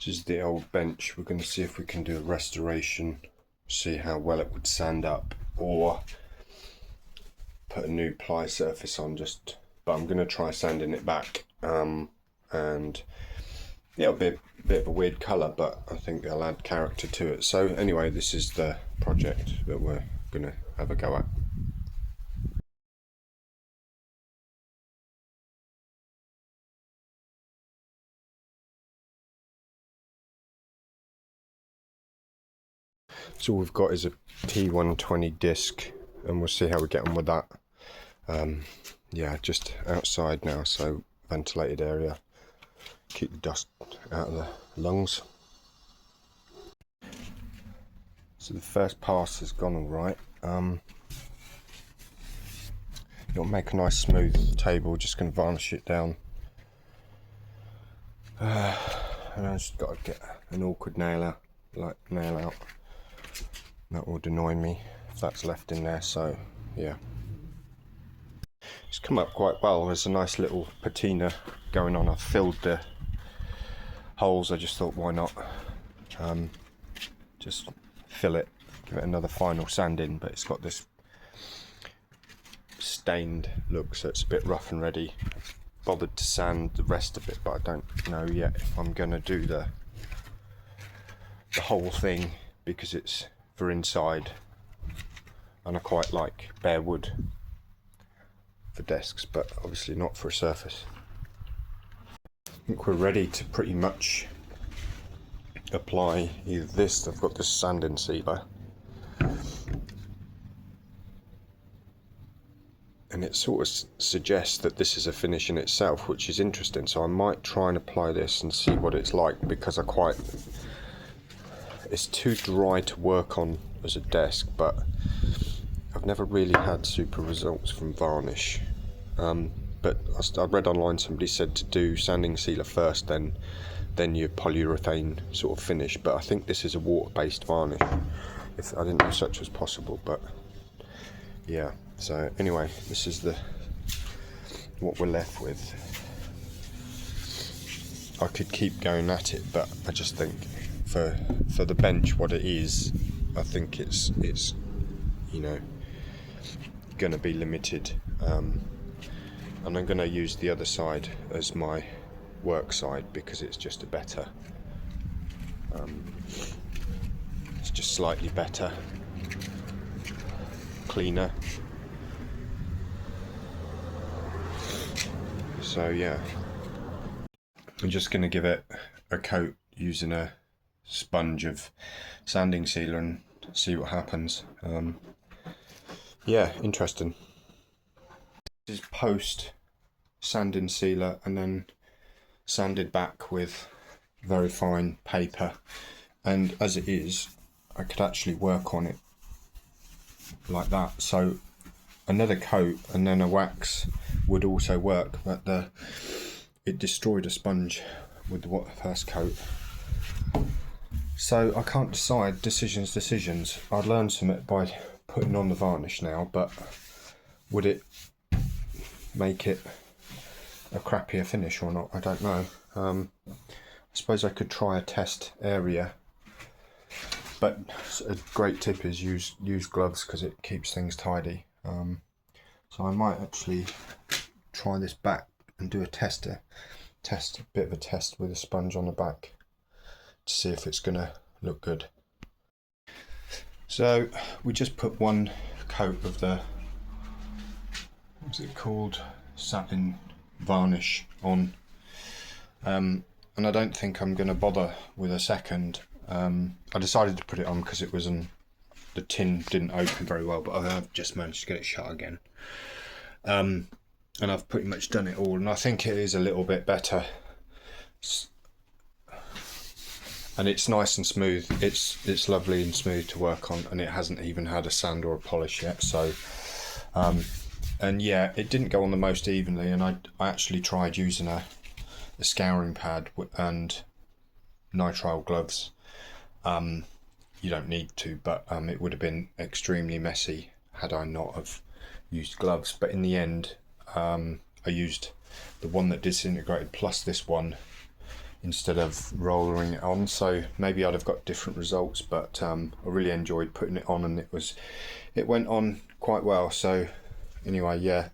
This is the old bench. We're going to see if we can do a restoration, see how well it would sand up, or put a new ply surface on. But I'm going to try sanding it back, and yeah, it'll be a bit of a weird colour, but I think it'll add character to it. So anyway, this is the project that we're going to have a go at. So all we've got is a P120 disc, and we'll see how we get on with that. Yeah, just outside now, so ventilated area, keep the dust out of the lungs. So the first pass has gone all right. It'll make a nice smooth table. Just going to varnish it down. And I've just got to get an awkward nail out. That would annoy me if that's left in there, so yeah. It's come up quite well. There's a nice little patina going on. I've filled the holes. I just thought, why not just fill it, give it another final sanding, but it's got this stained look, so it's a bit rough and ready. I've bothered to sand the rest of it, but I don't know yet if I'm going to do the whole thing, because it's for inside, and I quite like bare wood for desks, but obviously not for a surface. I think we're ready to pretty much apply either this. I've got this sanding sealer, and it sort of suggests that this is a finish in itself, which is interesting. So I might try and apply this and see what it's like, because it's too dry to work on as a desk, but I've never really had super results from varnish. But I read online, somebody said to do sanding sealer first, then your polyurethane sort of finish. But I think this is a water-based varnish. If I didn't know such was possible, but yeah. So anyway, this is what we're left with. I could keep going at it, but I just think for the bench, what it is, I think it's going to be limited, and I'm going to use the other side as my work side, because it's just it's just slightly better, cleaner. So yeah, I'm just going to give it a coat using a sponge of sanding sealer and see what happens. Yeah, interesting. This is post sanding sealer, and then sanded back with very fine paper, and as it is, I could actually work on it like that. So another coat and then a wax would also work, but it destroyed a sponge with the first coat. So I can't decide. Decisions. I'd learn something by putting on the varnish now, but would it make it a crappier finish or not? I don't know. I suppose I could try a test area, but a great tip is use gloves, because it keeps things tidy. So I might actually try this back and do a bit of a test with a sponge on the back to see if it's gonna look good. So we just put one coat of the, what's it called, satin varnish on, and I don't think I'm going to bother with a second. I decided to put it on because it was the tin didn't open very well, but I've just managed to get it shut again. And I've pretty much done it all, and I think it is a little bit better, and it's nice and smooth. It's lovely and smooth to work on, and it hasn't even had a sand or a polish yet. So and yeah, it didn't go on the most evenly, and I actually tried using a scouring pad and nitrile gloves. You don't need to, but it would have been extremely messy had I not have used gloves. But in the end, I used the one that disintegrated plus this one, instead of rollering it on. So maybe I'd have got different results, but I really enjoyed putting it on, and it went on quite well. So anyway, yeah,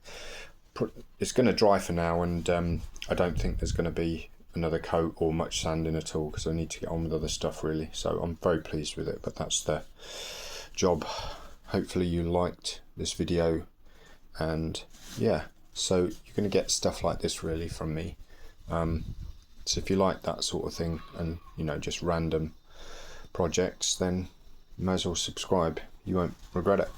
it's going to dry for now, and I don't think there's going to be another coat or much sanding at all, because I need to get on with other stuff really. So I'm very pleased with it, but that's the job. Hopefully you liked this video, and yeah, so you're going to get stuff like this really from me. So if you like that sort of thing, and you know, just random projects, then you may as well subscribe. You won't regret it.